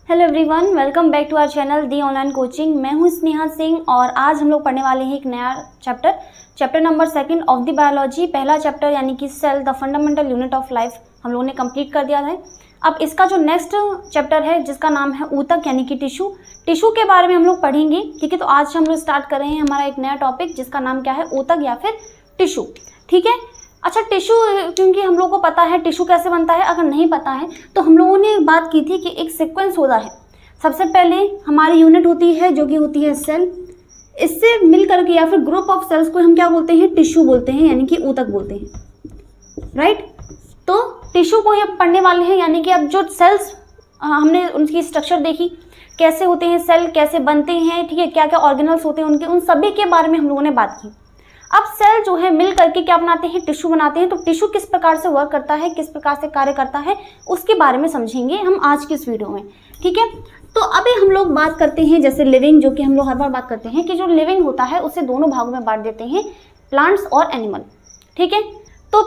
Hello everyone, welcome back to our channel the online coaching. मैं हूं स्नेहा सिंह और आज हम लोग पढ़ने वाले हैं एक नया chapter number 2 of the biology. पहला चैप्टर यानी कि cell the fundamental unit of life हम लोगों ने कंप्लीट कर दिया है। अब इसका जो नेक्स्ट चैप्टर है जिसका नाम है ऊतक यानी कि टिश्यू के बारे में हम लोग पढ़ेंगे। ठीक है, तो आज हम लोग स्टार्ट कर रहे हैं हमारा एक नया टॉपिक जिसका नाम क्या है, ऊतक या फिर टिश्यू। ठीक है, अच्छा टिश्यू, क्योंकि हम लोगों को पता है टिश्यू कैसे बनता है, अगर नहीं पता है तो हम लोगों ने एक बात की थी कि एक सीक्वेंस होता है। सबसे पहले हमारी यूनिट होती है जो कि होती है सेल। इससे मिल करके या फिर ग्रुप ऑफ सेल्स को हम क्या बोलते हैं, टिश्यू बोलते हैं यानी कि ऊतक बोलते हैं। राइट, तो टिश्यू को हम पढ़ने वाले हैं, यानी कि अब जो सेल्स हमने उनकी स्ट्रक्चर देखी, कैसे होते हैं सेल, कैसे बनते हैं, ठीक है, क्या क्या ऑर्गेनल्स होते हैं उनके, उन सभी के बारे में हम लोगों ने बात की। अब सेल जो है मिल करके क्या बनाते हैं, टिश्यू बनाते हैं। तो टिश्यू किस प्रकार से वर्क करता है, किस प्रकार से कार्य करता है, उसके बारे में समझेंगे हम आज की इस वीडियो में। ठीक है, तो अभी हम लोग बात करते हैं जैसे लिविंग, जो कि हम लोग हर बार बात करते हैं कि जो लिविंग होता है उसे दोनों भागों में बांट देते हैं, प्लांट्स और एनिमल। ठीक है, तो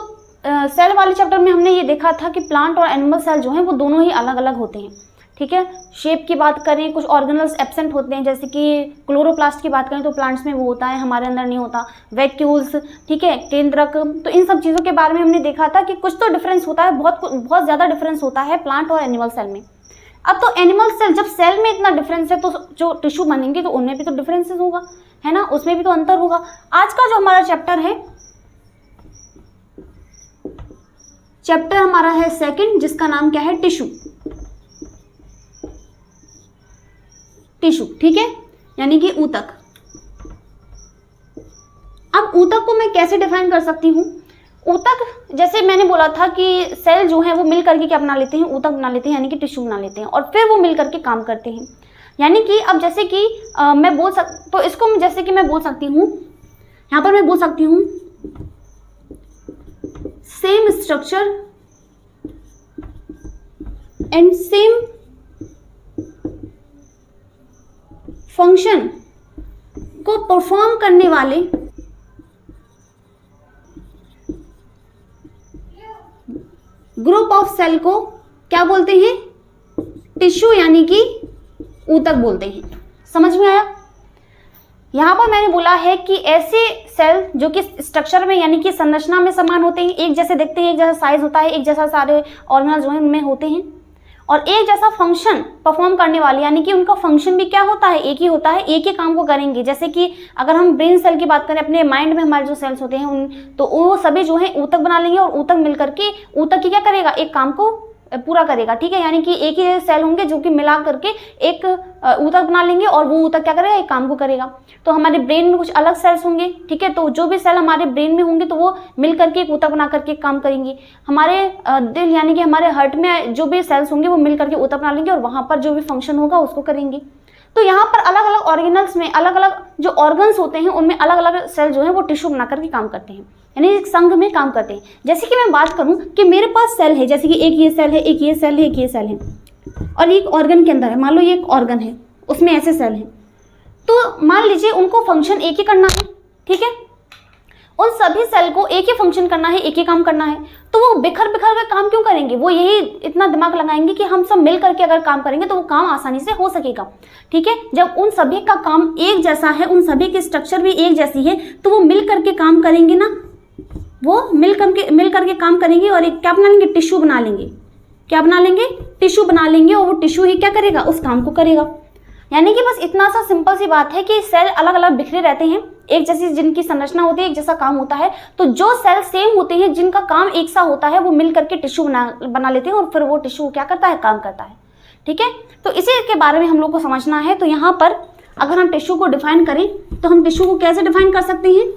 सेल वाले चैप्टर में हमने ये देखा था कि प्लांट और एनिमल सेल जो हैं वो दोनों ही अलग अलग होते हैं। ठीक है, शेप की बात करें, कुछ ऑर्गेनल्स एब्सेंट होते हैं, जैसे कि क्लोरोप्लास्ट की बात करें तो प्लांट्स में वो होता है, हमारे अंदर नहीं होता। वैक्यूल्स, ठीक है, केंद्रक, तो इन सब चीज़ों के बारे में हमने देखा था कि कुछ तो डिफरेंस होता है, बहुत ज़्यादा डिफरेंस होता है प्लांट और एनिमल सेल में। अब तो एनिमल सेल, जब सेल में इतना डिफरेंस है तो जो टिश्यू बनेंगे तो उनमें भी तो डिफरेंसेस होगा, है ना, उसमें भी तो अंतर होगा। आज का जो हमारा चैप्टर है, चैप्टर हमारा है 2 जिसका नाम क्या है, टिश्यू। ठीक है, यानी कि ऊतक। अब ऊतक को मैं कैसे डिफाइन कर सकती हूँ? ऊतक, जैसे मैंने बोला था कि सेल जो है वो मिल करके क्या बना लेते हैं, ऊतक बना लेते हैं यानी कि टिश्यू बना लेते हैं, और फिर वो मिल करके काम करते हैं। यानी कि अब जैसे कि मैं तो इसको जैसे कि मैं बोल सकती हूँ, यहाँ पर मैं बोल सकती हूँ same structure and same function को परफॉर्म करने वाले ग्रुप ऑफ सेल को क्या बोलते हैं, टिश्यू यानी कि ऊतक बोलते हैं। समझ में आया? यहां पर मैंने बोला है कि ऐसे सेल जो कि स्ट्रक्चर में यानी कि संरचना में समान होते हैं, एक जैसे दिखते हैं, एक जैसा साइज होता है, एक जैसा सारे ऑर्गेनल्स जो है उनमें होते हैं, और एक जैसा फंक्शन परफॉर्म करने वाले, यानी कि उनका फंक्शन भी क्या होता है, एक ही होता है, एक ही काम को करेंगे। जैसे कि अगर हम ब्रेन सेल की बात करें, अपने माइंड में हमारे जो सेल्स होते हैं उन, तो वो सभी जो है ऊतक बना लेंगे, और ऊतक मिलकर के ऊतक की क्या करेगा, एक काम को पूरा करेगा। ठीक है, यानी कि एक ही सेल होंगे जो कि मिला करके एक ऊतक बना लेंगे, और वो ऊतक क्या करेगा, एक काम को करेगा। तो हमारे ब्रेन में कुछ अलग सेल्स होंगे, ठीक है, तो जो भी सेल हमारे ब्रेन में होंगे तो वो मिल करके एक ऊतक बना करके काम करेंगे। हमारे दिल यानी कि हमारे हार्ट में जो भी सेल्स होंगे वो मिल करके ऊतक बना लेंगे, और वहाँ पर जो भी फंक्शन होगा उसको करेंगे। तो यहाँ पर अलग अलग ऑर्गेनल्स में अलग अलग जो ऑर्गन्स होते हैं उनमें अलग अलग सेल जो है वो टिश्यू बना करके काम करते हैं, यानी एक संघ में काम करते हैं। जैसे कि मैं बात करूं कि मेरे पास सेल है, जैसे कि एक ये सेल है, एक ये सेल है, एक ये सेल है, और एक ऑर्गन के अंदर है, मान लो ये एक ऑर्गन है, उसमें ऐसे सेल हैं, तो मान लीजिए उनको फंक्शन एक ही करना है। ठीक है, उन सभी सेल को एक ही फंक्शन करना है, एक ही काम करना है, तो वो बिखर बिखर कर काम क्यों करेंगे? वो यही इतना दिमाग लगाएंगे कि हम सब मिल करके अगर काम करेंगे तो वो काम आसानी से हो सकेगा। ठीक है, जब उन सभी का काम एक जैसा है, उन सभी की स्ट्रक्चर भी एक जैसी है, तो वो मिल करके काम करेंगे ना, वो मिल करके काम करेंगे और एक क्या बना लेंगे, टिश्यू बना लेंगे। क्या बना लेंगे? टिश्यू बना लेंगे, और वो टिश्यू ही क्या करेगा, उस काम को करेगा। यानी कि बस इतना सा सिंपल सी बात है कि सेल अलग अलग बिखरे रहते हैं, एक जैसी जिनकी संरचना होती है, एक जैसा काम होता है, तो जो सेल सेम होते हैं जिनका काम एक सा होता है वो मिल करके टिश्यू बना लेते हैं, और फिर वो टिश्यू क्या करता है, काम करता है। ठीक है, तो इसी के बारे में हम लोग को समझना है। तो यहाँ पर अगर हम टिश्यू को डिफाइन करें तो हम टिश्यू को कैसे डिफाइन कर सकते हैं?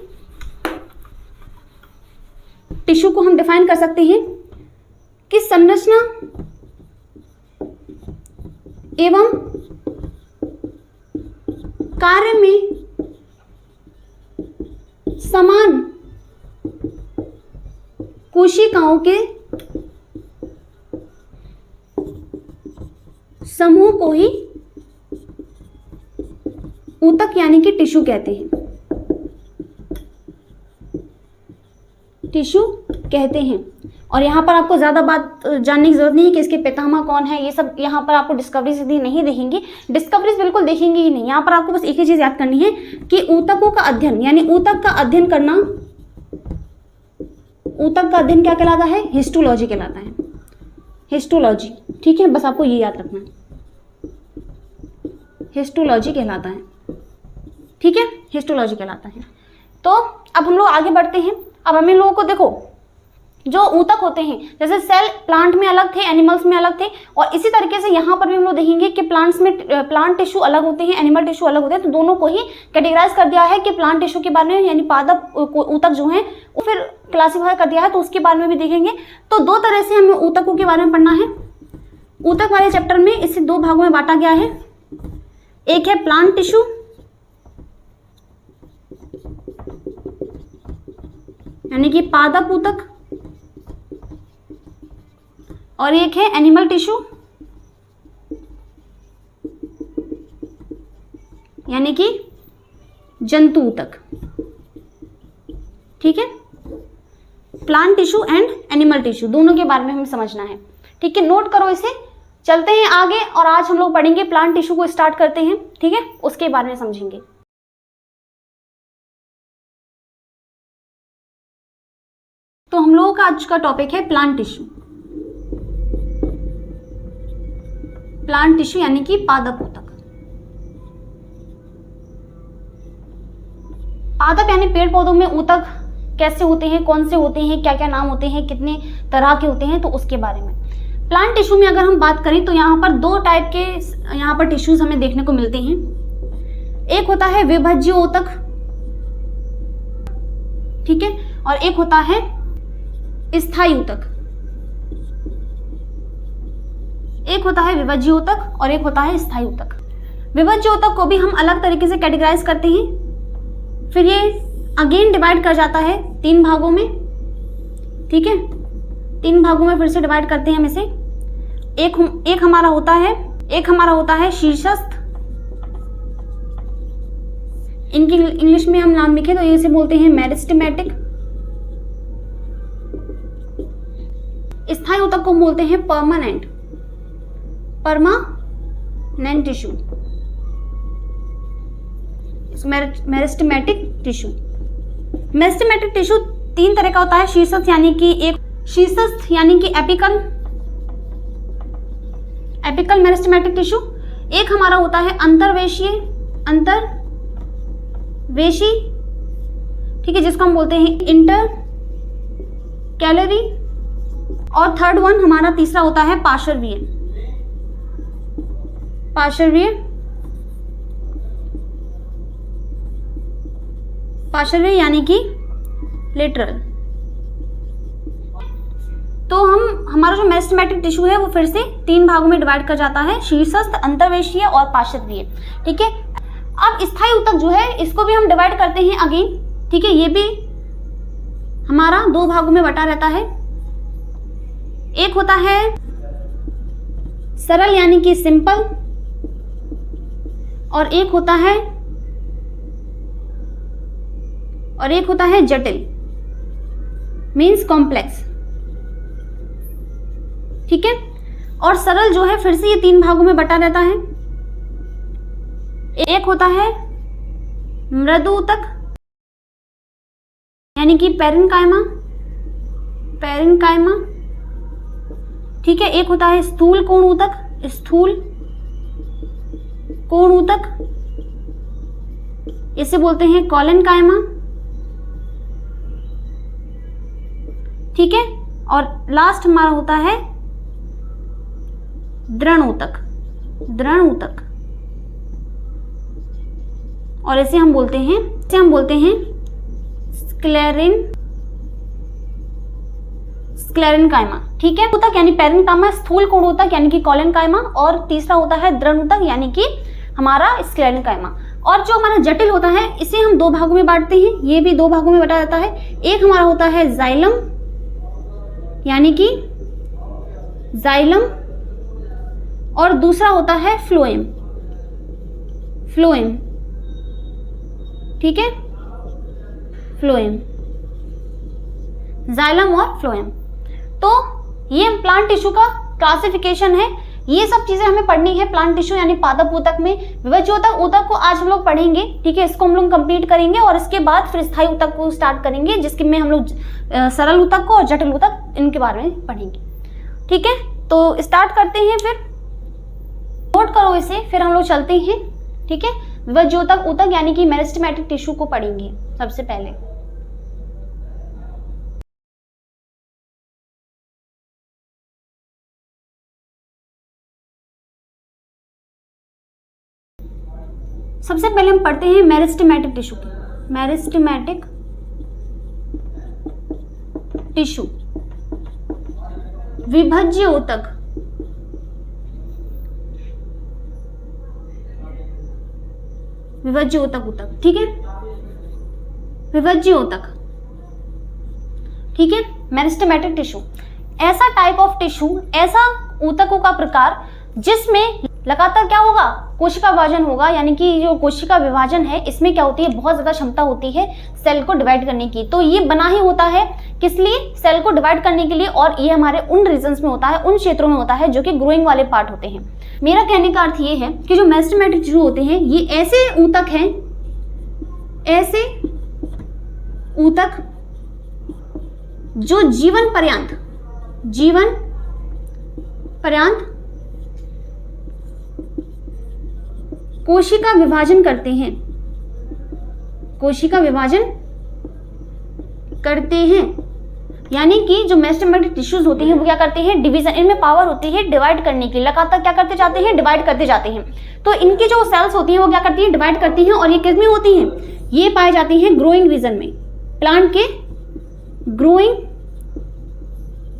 टिश्यू को हम डिफाइन कर सकते हैं कि संरचना एवं कार्य में समान कोशिकाओं के समूह को ही ऊतक यानी कि टिश्यू कहते हैं। टिश्यू कहते हैं। और यहाँ पर आपको ज़्यादा बात जानने की जरूरत नहीं है कि इसके पितामह कौन है, ये सब यहाँ पर आपको डिस्कवरी सीधी नहीं देखेंगी, डिस्कवरीज बिल्कुल देखेंगे ही नहीं। यहाँ पर आपको बस एक ही चीज़ याद करनी है कि ऊतकों का अध्ययन यानी ऊतक का अध्ययन करना, ऊतक का अध्ययन क्या कहलाता है? हिस्टोलॉजी कहलाता है, हिस्टोलॉजी। ठीक है, बस आपको ये याद रखना है, हिस्टोलॉजी कहलाता है। ठीक है, हिस्टोलॉजी कहलाता है। तो अब हम लोग आगे बढ़ते हैं। अब हम इन लोगों को देखो, जो ऊतक होते हैं, जैसे सेल प्लांट में अलग थे, एनिमल्स में अलग थे, और इसी तरीके से यहाँ पर भी हम लोग देखेंगे कि प्लांट्स में प्लांट टिश्यू अलग होते हैं, एनिमल टिश्यू अलग होते हैं। तो दोनों को ही कैटेगराइज कर दिया है कि प्लांट टिश्यू के बारे में, यानी पादप ऊतक जो है वो फिर क्लासीफाई कर दिया है, तो उसके बारे में भी देखेंगे। तो दो तरह से हमें ऊतकों के बारे में पढ़ना है। ऊतक वाले चैप्टर में इसे दो भागों में बांटा गया है। एक है प्लांट टिश्यू यानी कि पादप ऊतक, और एक है एनिमल टिश्यू यानी कि जंतु ऊतक। ठीक है, plant tissue and animal tissue दोनों के बारे में हमें समझना है। ठीक है, नोट करो इसे। चलते हैं आगे, और आज हम लोग पढ़ेंगे प्लांट टिश्यू को स्टार्ट करते हैं। ठीक है, उसके बारे में समझेंगे। तो हम लोगों का आज का टॉपिक है प्लांट टिश्यू। प्लांट टिश्यू यानी कि पादप ऊतक। पादप यानी पेड़ पौधों में ऊतक कैसे होते हैं, कौन से होते हैं, क्या क्या नाम होते हैं, कितने तरह के होते हैं, तो उसके बारे में। प्लांट टिश्यू में अगर हम बात करें तो यहाँ पर दो टाइप के यहाँ पर टिश्यूज हमें देखने को मिलते हैं। एक होता है विभज्य ऊतक, ठीक है, और एक होता है स्थायी ऊतक। एक होता है विभज्य ऊतक और एक होता है स्थायी ऊतक। विभज्य ऊतक को भी हम अलग तरीके से कैटेगराइज करते हैं, फिर ये अगेन डिवाइड कर जाता है तीन भागों में। ठीक है, तीन भागों में फिर से डिवाइड करते हैं हम इसे। एक हमारा होता है शीर्षस्थ। इनकी इंग्लिश में हम नाम लिखे तो इसे बोलते हैं मेरिस्टेमेटिक। स्थायी ऊतक को बोलते हैं permanent tissue, meristematic tissue. Meristematic tissue तीन तरह का होता है। शीर्षस्थ यानी कि एपिकल मेरिस्टेमेटिक टिश्यू। एक हमारा होता है अंतर्वेशी, ठीक है, जिसको हम बोलते हैं इंटर कैलरी। और थर्ड वन हमारा तीसरा होता है पार्श्वीय यानी कि लेटरल। तो हमारा जो मेरिस्टेमेटिक टिश्यू है वो फिर से तीन भागों में डिवाइड कर जाता है, शीर्षस्थ, अंतर्वेशीय और पार्श्वीय। ठीक है, अब स्थायी ऊतक जो है इसको भी हम डिवाइड करते हैं अगेन। ठीक है, ये भी हमारा दो भागों में बटा रहता है। एक होता है सरल यानी कि सिंपल, और एक होता है जटिल मीन्स कॉम्प्लेक्स। ठीक है, और सरल जो है फिर से ये तीन भागों में बटा रहता है। एक होता है मृदु ऊतक यानी कि पैरेन्काइमा। ठीक है, एक होता है स्थूल कोण ऊतक, इसे बोलते हैं कॉलेनकाइमा। ठीक है, और लास्ट हमारा होता है दृढ़ ऊतक, और इसे हम बोलते हैं स्क्लेरेनकाइमा। ठीक है, ऊतक यानी पैरेन्काइमा, स्थूल कोण ऊतक यानी कि कॉलेनकाइमा, और तीसरा होता है दृढ़ ऊतक यानी कि हमारा स्क्लेरेनकाइमा। और जो हमारा जटिल होता है इसे हम दो भागों में बांटते हैं, ये भी दो भागों में बटा जाता है। एक हमारा होता है जाइलम यानी कि और दूसरा होता है फ्लोएम। ठीक है, फ्लोएम, जाइलम और फ्लोएम। तो ये प्लांट टिश्यू का क्लासिफिकेशन है। ये सब चीजें हमें पढ़नी है प्लांट टिश्यू यानी पादप ऊतक में। विभाज्य ऊतक, ऊतक को आज हम लोग पढ़ेंगे, ठीक है, इसको हम लोग कंप्लीट करेंगे और इसके बाद फिर स्थायी ऊतक को स्टार्ट करेंगे, जिसके में हम लोग सरल ऊतक को और जटिल ऊतक इनके बारे में पढ़ेंगे, ठीक है। तो स्टार्ट करते हैं, फिर नोट करो इसे, फिर हम लोग चलते हैं, ठीक है। विभाज्य ऊतक, ऊतक यानी कि मेरिस्टेमेटिक टिश्यू को पढ़ेंगे सबसे पहले। सबसे पहले हम पढ़ते हैं मेरिस्टेमेटिक टिश्यू की। मेरिस्टेमेटिक टिश्यू, विभाज्य ऊतक, विभाज्य ऊतक, ऊतक, ठीक है, विभाज्य ऊतक, ठीक है। मेरिस्टेमेटिक टिश्यू ऐसा टाइप ऑफ टिश्यू, ऐसा ऊतकों का प्रकार जिसमें लगातार क्या होगा, कोशिका विभाजन होगा, यानी कि जो कोशिका विभाजन है इसमें क्या होती है, बहुत ज्यादा क्षमता होती है सेल को डिवाइड करने की। तो ये बना ही होता है किस लिए, सेल को डिवाइड करने के लिए, और ये हमारे उन रीजन्स में होता है, उन क्षेत्रों में होता है जो कि ग्रोइंग वाले पार्ट होते हैं। मेरा कहने का अर्थ ये है कि जो मेरिस्टेमेटिक टिश्यू होते हैं ये ऐसे ऊतक हैं, ऐसे ऊतक जो जीवन पर्यंत कोशिका विभाजन करते हैं, कोशिका विभाजन करते हैं। यानी कि जो मेरिस्टेमेटिक टिश्यूज होते हैं वो क्या करते हैं, डिवीजन, इनमें पावर होती है डिवाइड करने की, लगातार क्या करते जाते हैं, डिवाइड करते जाते हैं। तो इनकी जो सेल्स होती हैं वो क्या करती हैं, डिवाइड करती हैं, और ये किस में होती हैं, ये पाई जाती हैं ग्रोइंग रीजन में, प्लांट के ग्रोइंग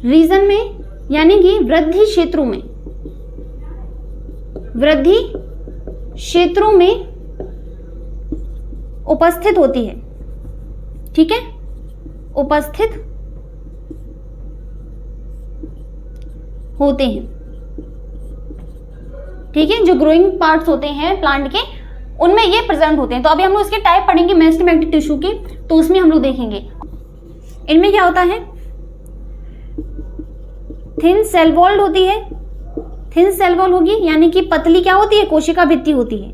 रीजन में, यानी कि वृद्धि क्षेत्रों में, वृद्धि क्षेत्रों में उपस्थित होती है, ठीक है, उपस्थित होते हैं, ठीक है। जो ग्रोइंग पार्ट्स होते हैं प्लांट के उनमें ये प्रेजेंट होते हैं। तो अभी हम लोग इसके टाइप पढ़ेंगे मेरिस्टेमेटिक टिश्यू की, तो उसमें हम लोग देखेंगे इनमें क्या होता है, थिन सेल वॉल्ड होती है, थिन सेल वॉल होगी, यानी कि पतली क्या होती है, कोशिका भित्ति होती है,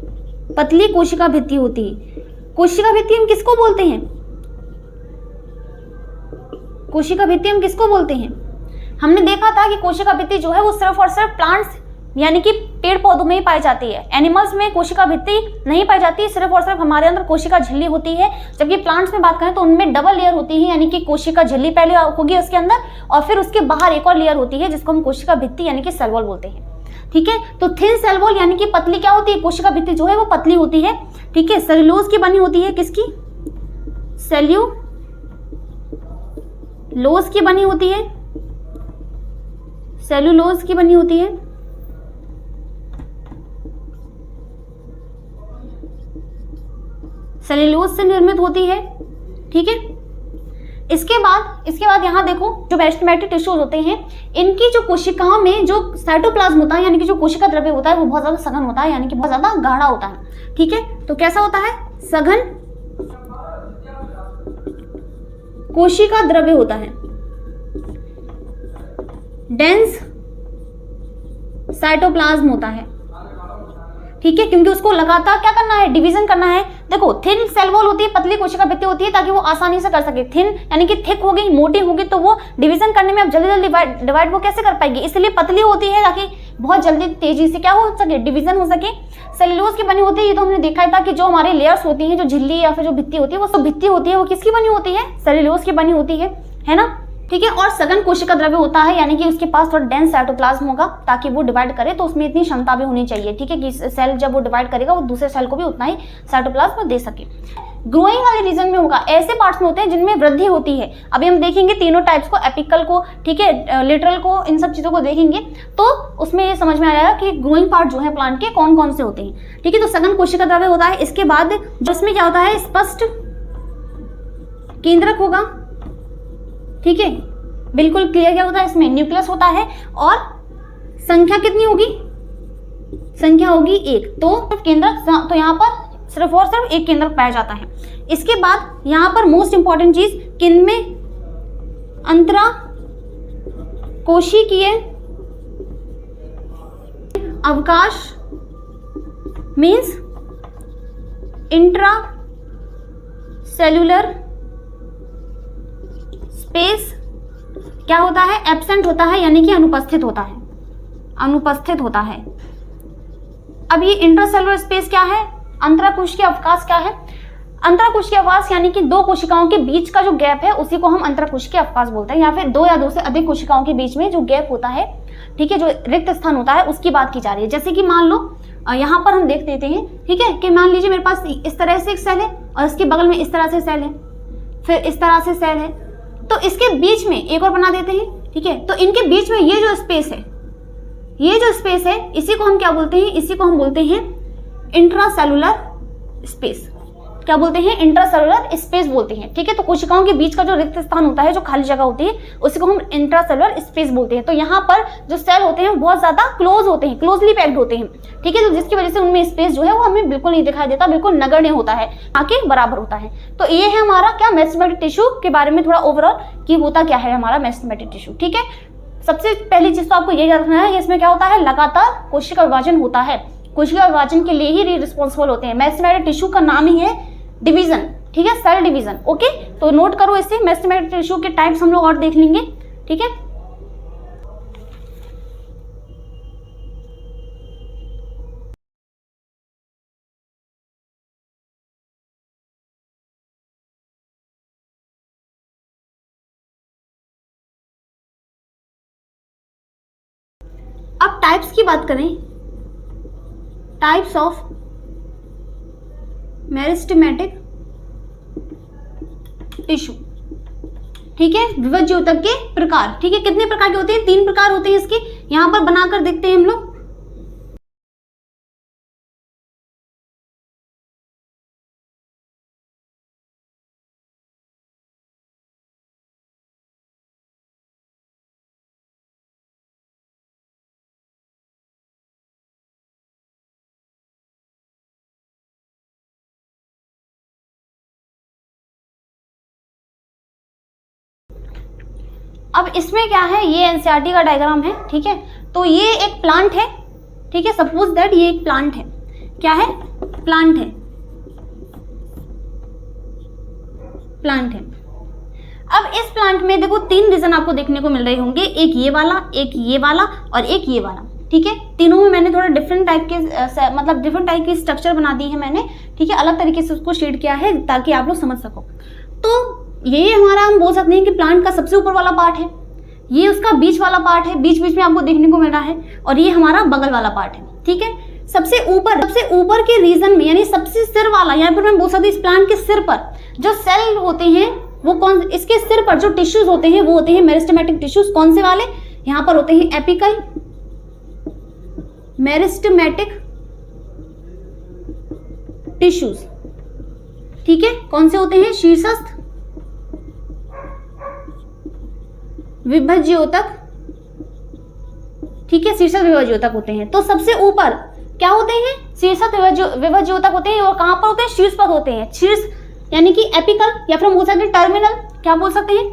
पतली कोशिका भित्ति होती है। कोशिका भित्ति हम किसको बोलते हैं, कोशिका भित्ति हम किसको बोलते हैं, हमने देखा था कि कोशिका भित्ति जो है वो सिर्फ और सिर्फ प्लांट्स यानी कि पेड़ पौधों में ही पाई जाती है। एनिमल्स में कोशिका भित्ति नहीं पाई जाती है, सिर्फ और सिर्फ हमारे अंदर कोशिका झिल्ली होती है। जबकि प्लांट्स में बात करें तो उनमें डबल लेयर होती है, यानी कि कोशिका झिल्ली पहले होगी उसके अंदर, और फिर उसके बाहर एक और लेयर होती है जिसको हम कोशिका भित्ति यानी कि सेल वॉल बोलते हैं, ठीक है। तो थिन सेल वॉल यानी कि पतली क्या होती है, कोशिका भित्ति जो है वो पतली होती है, ठीक है। सेल्यूलोज की बनी होती है, किसकी, सेल्यूलोज की बनी होती है, सेल्यूलोज की बनी होती है, सेल्यूलोज से निर्मित होती है, ठीक है। इसके बाद यहाँ देखो जो मेरिस्टेमेटिक टिश्यूज होते हैं इनकी जो कोशिकाओं में जो साइटोप्लाज्म होता है यानी कि जो कोशिका द्रव्य होता है वो बहुत ज्यादा सघन होता है, यानी कि बहुत ज्यादा गाढ़ा होता है, ठीक है। तो कैसा होता है, सघन कोशिका द्रव्य होता है, डेंस साइटोप्लाज्म होता है, ठीक है, क्योंकि उसको लगातार क्या करना है, डिवीजन करना है। देखो थिन सेल वॉल होती है, पतली कोशिका भित्ति होती है ताकि वो आसानी से कर सके। थिन यानी कि थिक होगी, मोटी होगी, तो वो डिवीजन करने में अब जल्दी जल्दी डिवाइड वो कैसे कर पाएगी, इसलिए पतली होती है ताकि बहुत जल्दी तेजी से क्या हो सके, डिवीजन हो सके। सेल्यूलोज की बनी होती है, ये तो हमने देखा था कि जो हमारे लेयर्स होती हैं, जो झिल्ली या फिर जो भित्ति होती है, वो सब भित्ति होती है, वो किसकी बनी होती है, सेल्यूलोज की बनी होती है ना, ठीक है। और सघन कोशिका द्रव्य होता है, यानी कि उसके पास थोड़ा डेंस साइटोप्लाज्म होगा ताकि वो डिवाइड करे, तो उसमें इतनी क्षमता भी होनी चाहिए, ठीक है, कि सेल जब वो डिवाइड करेगा वो दूसरे सेल को भी उतना ही साइटोप्लाज्म दे सके। ग्रोइंग वाले रीजन में होगा, ऐसे पार्ट्स में होते हैं जिनमें वृद्धि होती है। अभी हम देखेंगे तीनों टाइप्स को, एपिकल को, ठीक है, लिटरल को, इन सब चीजों को देखेंगे तो उसमें ये समझ में आ जाएगा कि ग्रोइंग पार्ट जो है प्लांट के कौन कौन से होते हैं, ठीक है। तो सघन कोशिका द्रव्य होता है। इसके बाद जिसमें क्या होता है, स्पष्ट केंद्रक होगा, ठीक है, बिल्कुल क्लियर क्या होता है, इसमें न्यूक्लियस होता है और संख्या कितनी होगी, संख्या होगी 1। तो केंद्रक, तो यहाँ पर सिर्फ और सिर्फ एक केंद्रक पाया जाता है। इसके बाद यहाँ पर मोस्ट इंपॉर्टेंट चीज, किनमें अंतरा कोशिकीय अवकाश मीन्स इंट्रा सेल्यूलर स्पेस क्या होता है, एब्सेंट होता है, यानी कि अनुपस्थित होता है, अनुपस्थित होता है। अब ये इंट्रासेल्युलर स्पेस क्या है, अंतराकोशिकीय अवकाश क्या है, अंतराकोशिकीय अवकाश यानी कि दो कोशिकाओं के बीच का जो गैप है उसी को हम अंतराकोशिकीय अवकाश बोलते हैं, या फिर दो या दो से अधिक कोशिकाओं के बीच में जो गैप होता है, ठीक है, जो रिक्त स्थान होता है उसकी बात की जा रही है। जैसे कि मान लो यहाँ पर हम देख देते हैं, ठीक है, कि मान लीजिए मेरे पास इस तरह से एक सेल है और इसके बगल में इस तरह से सेल है, फिर इस तरह से सेल है, तो इसके बीच में एक और बना देते हैं, ठीक है। तो इनके बीच में ये जो स्पेस है, ये जो स्पेस है, इसी को हम क्या बोलते हैं, इसी को हम बोलते हैं इंट्रासेल्युलर स्पेस। क्या बोलते हैं, इंट्रासेल्युलर स्पेस बोलते हैं, ठीक है। तो कोशिकाओं के बीच का जो रिक्त स्थान होता है, जो खाली जगह होती है, उसी को हम इंट्रासेल्युलर स्पेस बोलते हैं। तो यहाँ पर जो सेल होते हैं वो बहुत ज्यादा क्लोज होते हैं, क्लोजली पैक्ड होते हैं, ठीक है, तो जिसकी वजह से उनमें स्पेस जो है वो हमें बिल्कुल नहीं दिखाई देता, बिल्कुल नगण्य होता है, आके बराबर होता है। तो ये है हमारा क्या, मेरिस्टेमेटिक टिश्यू के बारे में थोड़ा ओवरऑल कि होता क्या है हमारा मेरिस्टेमेटिक टिश्यू, ठीक है। सबसे पहली चीज तो आपको ये याद रखना है, इसमें क्या होता है, लगातार कोशिका विभाजन होता है, कोशिका विभाजन के लिए ही रिस्पॉन्सिबल होते हैं। मेरिस्टेमेटिक टिश्यू का नाम ही है डिवीजन, ठीक है, सेल डिवीजन, ओके। तो नोट करो इसे, मेरिस्टेमेटिक टिश्यू के टाइप्स हम लोग और देख लेंगे, ठीक है। अब टाइप्स की बात करें, टाइप्स ऑफ मेरिस्टेमेटिक टिश्यू, ठीक है, विभज्योतक के प्रकार, ठीक है। कितने प्रकार के होते हैं, 3 प्रकार होते हैं इसके, यहां पर बनाकर देखते हैं हम लोग। अब इसमें क्या है, ये एनसीईआरटी का डायग्राम है, ठीक है। तो ये एक प्लांट है, ठीक है, सपोज दैट ये एक प्लांट है, क्या है, प्लांट है, प्लांट है। अब इस प्लांट में देखो 3 रीजन आपको देखने को मिल रहे होंगे, एक ये वाला, एक ये वाला और एक ये वाला, ठीक है। तीनों में मैंने थोड़ा डिफरेंट टाइप के मतलब डिफरेंट टाइप की स्ट्रक्चर बना दी है मैंने, ठीक है, अलग तरीके से उसको शेड किया है ताकि आप लोग समझ सको। तो ये हमारा हम बोल सकते हैं कि प्लांट का सबसे ऊपर वाला पार्ट है, ये उसका बीच वाला पार्ट है, बीच बीच में आपको देखने को मिल रहा है, और ये हमारा बगल वाला पार्ट है, ठीक है। सबसे ऊपर के रीजन में, यानी सबसे सिर वाला, यहाँ पर मैं बोल सकती हूँ इस प्लांट के सिर पर जो सेल होते हैं वो कौन, इसके सिर पर जो टिश्यूज होते हैं वो होते हैं मेरिस्टेमेटिक टिश्यूज। कौन से वाले, यहाँ पर होते हैं एपिकल मेरिस्टेमेटिक टिश्यूज, ठीक है। कौन से होते हैं, शीर्षस्थ विभज्योतक, ठीक है, शीर्षस्थ विभज्योतक होते हैं। तो सबसे ऊपर क्या होते हैं, शीर्षस्थ विभज्योतक होते हैं, और कहां पर होते हैं, शीर्ष पर होते हैं। शीर्ष यानी कि एपिकल, या फिर हम बोल सकते हैं टर्मिनल, क्या बोल सकते हैं,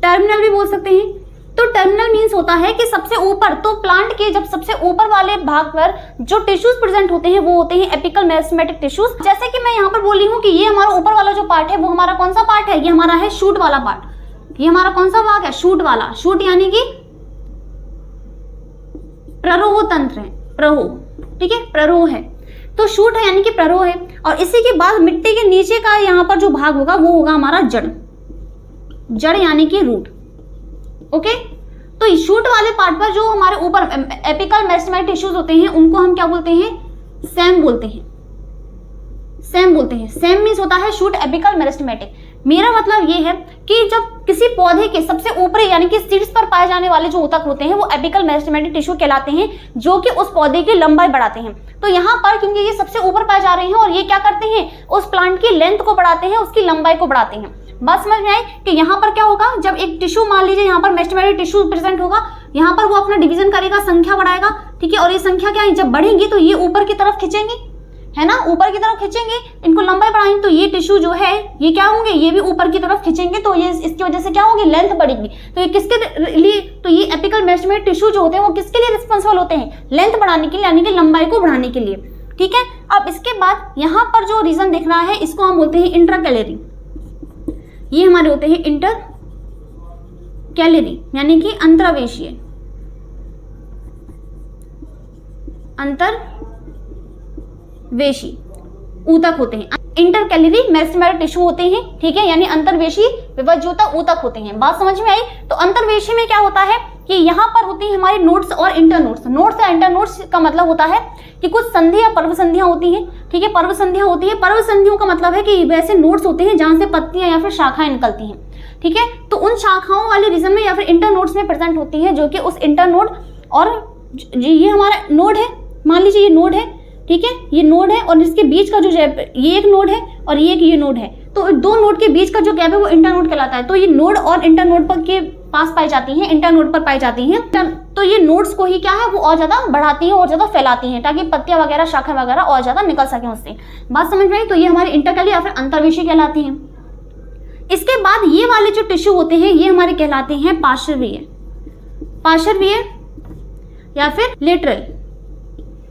टर्मिनल भी बोल सकते हैं। तो टर्मिनल मीन्स होता है कि सबसे ऊपर, तो प्लांट के जब सबसे ऊपर वाले भाग पर जो टिश्यूज प्रेजेंट होते हैं वो होते हैं एपिकल मेरिस्टेमेटिक टिश्यूज। जैसे कि मैं यहाँ पर बोली हूँ कि ये हमारा ऊपर वाला जो पार्ट है वो हमारा कौन सा पार्ट है, ये हमारा है शूट वाला पार्ट। ये हमारा कौन सा भाग है, शूट वाला। शूट यानी कि प्ररोह तंत्र है, प्ररोह, ठीक है, प्ररोह है। तो शूट है यानी कि प्ररोह है, और इसी के बाद मिट्टी के नीचे का यहाँ पर जो भाग होगा वो होगा हमारा जड़, जड़ यानी कि रूट, ओके। तो शूट वाले पार्ट पर जो हमारे ऊपर एपिकल मेरिस्टेमेटिक टिश्यूज होते हैं उनको हम क्या बोलते हैं, सेम बोलते हैं, सेम बोलते हैं। सेम मीन्स होता है शूट एपिकल मेरिस्टेमेटिक। मेरा मतलब ये है कि जब किसी पौधे के सबसे ऊपरी यानी कि शीर्ष पर पाए जाने वाले जो ऊतक होते हैं वो एपिकल मेरिस्टेमेटिक टिश्यू कहलाते हैं, जो कि उस पौधे की लंबाई बढ़ाते हैं। तो यहाँ पर क्योंकि ये सबसे ऊपर पाए जा रहे हैं और ये क्या करते हैं, उस प्लांट की लेंथ को बढ़ाते हैं, उसकी लंबाई को बढ़ाते हैं। बात समझ में आई कि यहाँ पर क्या होगा, जब एक टिश्यू मान लीजिए यहाँ पर मेरिस्टेमेटिक टिश्यू प्रेजेंट होगा, यहाँ पर वो अपना डिवीजन करेगा, संख्या बढ़ाएगा, ठीक है, और ये संख्या क्या है, जब बढ़ेंगी तो ये ऊपर की तरफ खिंचेंगी, है ना, ऊपर की तरफ खींचेंगे, इनको लंबाई बढ़ाएंगे तो ये टिश्यू जो है ये क्या होंगे, ये भी ऊपर की तरफ खींचेंगे तो ये इसकी वजह से क्या होगी, लेंथ बढ़ेगी। तो ये किसके लिए, तो ये एपिकल मेरिस्टेमेटिक टिश्यू जो होते हैं वो किसके लिए रिस्पॉन्सिबल होते हैं, लेंथ बढ़ाने के लिए, यानी कि लंबाई को बढ़ाने के लिए। ठीक है, अब इसके बाद यहाँ पर जो रीजन दिख रहा है इसको हम बोलते हैं इंट्राकैलरी। ये हमारे होते हैं इंटर कैलरी यानी कि अंतरावेशीय, अंतर्वेशी ऊतक होते हैं। इंटर कैलरी मेरिस्टेमेटिक टिश्यू होते हैं, ठीक है, यानी अंतर्वेशी विभज्योतक ऊतक होते हैं। बात समझ में आई? तो अंतर्वेशी में क्या होता है कि यहाँ पर होती है हमारी नोड्स और इंटरनोड्स। नोड्स या इंटरनोड्स का मतलब होता है कि कुछ संधि या पर्व संधियां होती हैं, ठीक है, पर्व संधियां होती है। पर्व संधियों का मतलब है कि वैसे नोड्स होते हैं जहां से पत्तियां या फिर शाखाएं निकलती हैं, ठीक है, तो उन शाखाओं वाले रीजन में या फिर इंटरनोड्स में प्रेजेंट होती है, जो कि उस इंटरनोड और ये हमारा नोड है, मान लीजिए ये नोड है, ठीक है, ये नोड है और इसके बीच का जो ये एक नोड है और ये नोड है, तो दो नोड के बीच का जो गैप है वो इंटरनोड कहलाता है। तो ये नोड और इंटरनोड पर के पास पाई जाती हैं, इंटरनोड पर पाई जाती हैं। तो ये नोड्स को ही क्या है वो और ज्यादा बढ़ाती हैं और ज्यादा फैलाती हैं ताकि पत्तियां वगैरह शाखा वगैरह और ज्यादा निकल सके उससे। बात समझ में आई? तो ये हमारी इंटरकैलरी या फिर अंतर्वेशी कहलाती हैं। इसके बाद ये वाले जो टिश्यू होते हैं ये हमारे कहलाते हैं पार्श्वीय, पार्श्वीय या फिर लेटरल।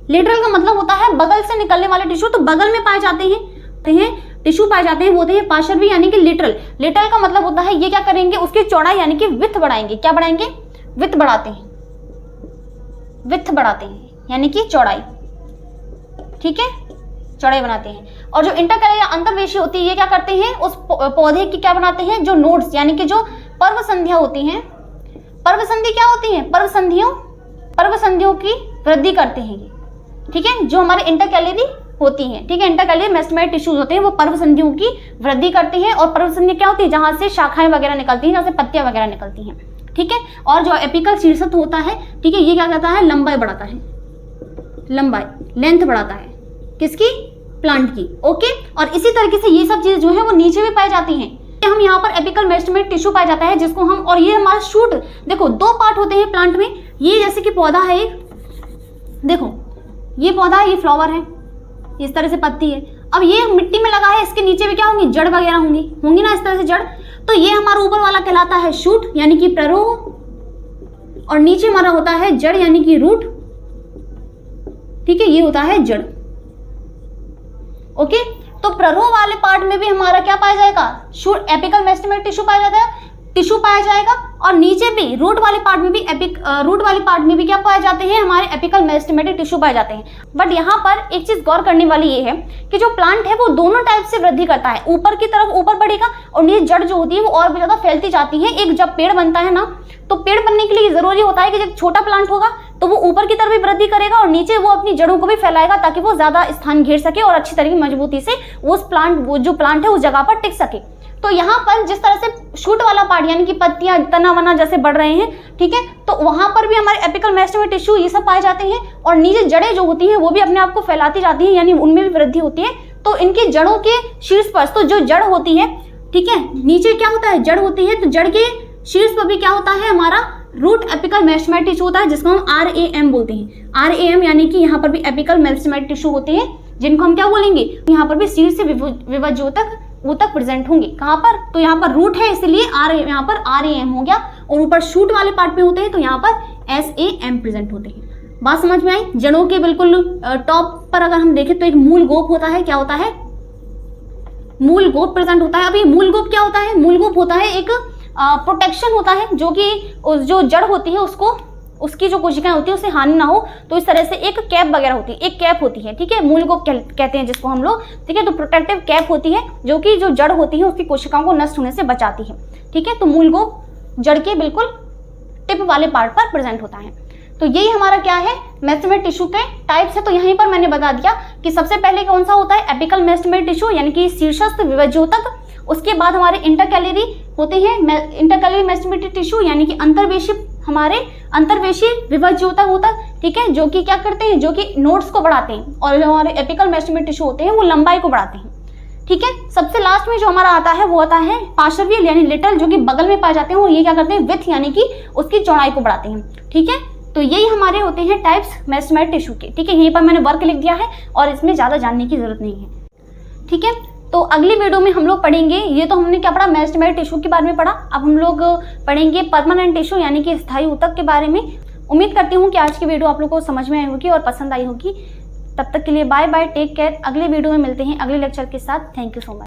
लेटरल का मतलब होता है बगल से निकलने वाले टिश्यू, तो बगल में पाए जाते हैं टिश्यू पाए जाते हैं वो होते हैं पार्श्वीय यानी कि लेटरल। लेटरल का मतलब होता है ये क्या करेंगे, उसकी चौड़ाई यानी कि विड्थ बढ़ाएंगे। क्या बढ़ाएंगे? विड्थ बढ़ाते हैं, विड्थ बढ़ाते हैं यानी कि चौड़ाई, ठीक है, चौड़ाई बनाते हैं। और जो इंटरकैलरी या अंतर्वेशी होती है ये क्या करते हैं, उस पौधे की क्या बनाते हैं, जो नोड्स यानी कि जो पर्व संधियां होती हैं। पर्व संधि क्या होती है? पर्व संधियों की वृद्धि करते हैं, ठीक है, जो हमारे इंटरकैलरी होती हैं, ठीक है, इंटरकैलरी मेरिस्टेमेटिक टिश्यूज होते हैं वो पर्व संधियों की वृद्धि करती हैं। और पर्व संधि क्या होती है? जहां से शाखाएं वगैरह निकलती हैं, जहां से पत्तियां वगैरह निकलती हैं, ठीक है। और जो एपिकल शीर्षक होता है, ठीक है, ये क्या कहता है, लंबाई बढ़ाता है, लंबाई, लेंथ बढ़ाता है, किसकी? प्लांट की, ओके। और इसी तरीके से ये सब चीज जो है वो नीचे भी पाई जाती हैं। हम यहाँ पर एपिकल मेरिस्टेमेटिक टिश्यू पाया जाता है जिसको हम, और ये हमारा शूट, देखो दो पार्ट होते हैं प्लांट में। ये जैसे कि पौधा है एक, देखो ये पौधा है, ये फ्लावर है, इस तरह से पत्ती है। अब ये मिट्टी में लगा है, इसके नीचे भी क्या होंगी, जड़ वगैरह होंगी ना, इस तरह से जड़। तो ये हमारा ऊपर वाला कहलाता है शूट यानी कि प्ररोह, और नीचे हमारा होता है जड़ यानी कि रूट, ठीक है, ये होता है जड़, ओके। तो प्ररोह वाले पार्ट में भी हमारा क्या पाया जाएगा, शूट एपिकल मेरिस्टेमेटिक टिश्यू पाया जाता है, टिश्यू पाया जाएगा। और नीचे भी रूट वाले पार्ट में भी रूट वाले पार्ट में भी क्या पाए जाते हैं, हमारे एपिकल मेरिस्टेमेटिक टिश्यू पाए जाते हैं। बट यहाँ पर एक चीज गौर करने वाली ये है कि जो प्लांट है वो दोनों टाइप से वृद्धि करता है, ऊपर की तरफ ऊपर बढ़ेगा और नीचे जड़ जो होती है वो और भी ज्यादा फैलती जाती है। एक जब पेड़ बनता है ना, तो पेड़ बनने के लिए जरूरी होता है कि जब छोटा प्लांट होगा तो वो ऊपर की तरफ भी वृद्धि करेगा और नीचे वो अपनी जड़ों को भी फैलाएगा ताकि वो ज्यादा स्थान घेर सके और अच्छी तरीके मजबूती से वो जो प्लांट है उस जगह पर टिक सके। तो यहाँ पर जिस तरह से शूट वाला पार्ट यानी कि पत्तियां तना वना जैसे बढ़ रहे हैं, ठीक है, तो वहां पर भी हमारे एपिकल मेरिस्टेमेटिक टिश्यू ये सब पाए जाते हैं। और नीचे जड़ें जो होती हैं वो भी अपने आप को फैलाती जाती हैं, यानी उनमें भी वृद्धि होती है। तो इनकी जड़ों के शीर्ष पर, तो जो जड़ होती है, ठीक है, नीचे क्या होता है, जड़ होती है, तो जड़ के शीर्ष पर भी क्या होता है, हमारा रूट एपिकल मेरिस्टेमेटिक टिश्यू होता है जिसको हम RAM बोलते हैं। RAM यानी कि यहाँ पर भी एपिकल मेरिस्टेमेटिक टिश्यू होते हैं जिनको हम क्या बोलेंगे, यहाँ पर भी शीर्ष से विभज्योतक ऊतक प्रेजेंट होंगे। कहाँ पर? तो यहाँ पर रूट है इसलिए यहाँ पर RAM हो गया, और ऊपर शूट वाले पार्ट पे होते हैं तो यहाँ पर SAM प्रेजेंट होते हैं। बात समझ में आई? जड़ों के बिल्कुल टॉप पर अगर हम देखें तो एक मूल गोप होता है। क्या होता है? मूल गोप प्रेजेंट होता है। अब ये मूल गोप क्या होता है? मूल गोप होता है एक प्रोटेक्शन होता है, जो कि जो जड़ होती है उसको, उसकी जो कोशिकाएं होती है उससे हानि ना हो, तो इस तरह से एक कैप वगैरह होती है, एक कैप होती है, ठीक है, मूल गोप कहते हैं जिसको हम लोग, ठीक है। तो प्रोटेक्टिव कैप होती है जो कि जो जड़ होती है उसकी कोशिकाओं को नष्ट होने से बचाती है, ठीक है। तो मूल गोप जड़ के बिल्कुल टिप वाले पार्ट पर प्रेजेंट होता है। तो यही हमारा क्या है, मेरिस्टेमेटिक टिश्यू के टाइप्स है। तो यहीं पर मैंने बता दिया कि सबसे पहले कौन सा होता है, एपिकल मेरिस्टेमेटिक टिश्यू यानी कि शीर्षस्थ विभज्योतक। उसके बाद हमारे इंटरकैलरी होते हैं, इंटरकैलरी मेरिस्टेमेटिक टिश्यू यानी कि अंतर्वेशी, हमारे अंतर्वेशी विभज्योतक ऊतक, ठीक है, जो कि क्या करते हैं, जो कि नोड्स को बढ़ाते हैं। और जो हमारे एपिकल मेरिस्टेमेटिक टिश्यू होते हैं वो लंबाई को बढ़ाते हैं, ठीक है। सबसे लास्ट में जो हमारा आता है वो आता है पार्श्वीय यानी लिटल, जो कि बगल में पाए जाते हैं, और ये क्या करते हैं, विड्थ यानी कि उसकी चौड़ाई को बढ़ाते हैं, ठीक है। तो यही हमारे होते हैं टाइप्स मेसेंचिमल टिश्यू के। ठीक है, यहीं पर मैंने वर्क लिख दिया है और इसमें ज़्यादा जानने की जरूरत नहीं है। ठीक है, तो अगली वीडियो में हम लोग पढ़ेंगे, ये तो हमने क्या पढ़ा, मेसेंचिमल टिश्यू के बारे में पढ़ा। अब हम लोग पढ़ेंगे परमानेंट टिश्यू यानी कि स्थायी ऊतक के बारे में। उम्मीद करती हूँ कि आज की वीडियो आप लोगों को समझ में आई होगी और पसंद आई होगी। तब तक के लिए बाय बाय, टेक केयर। अगले वीडियो में मिलते हैं अगले लेक्चर के साथ। Thank you so much.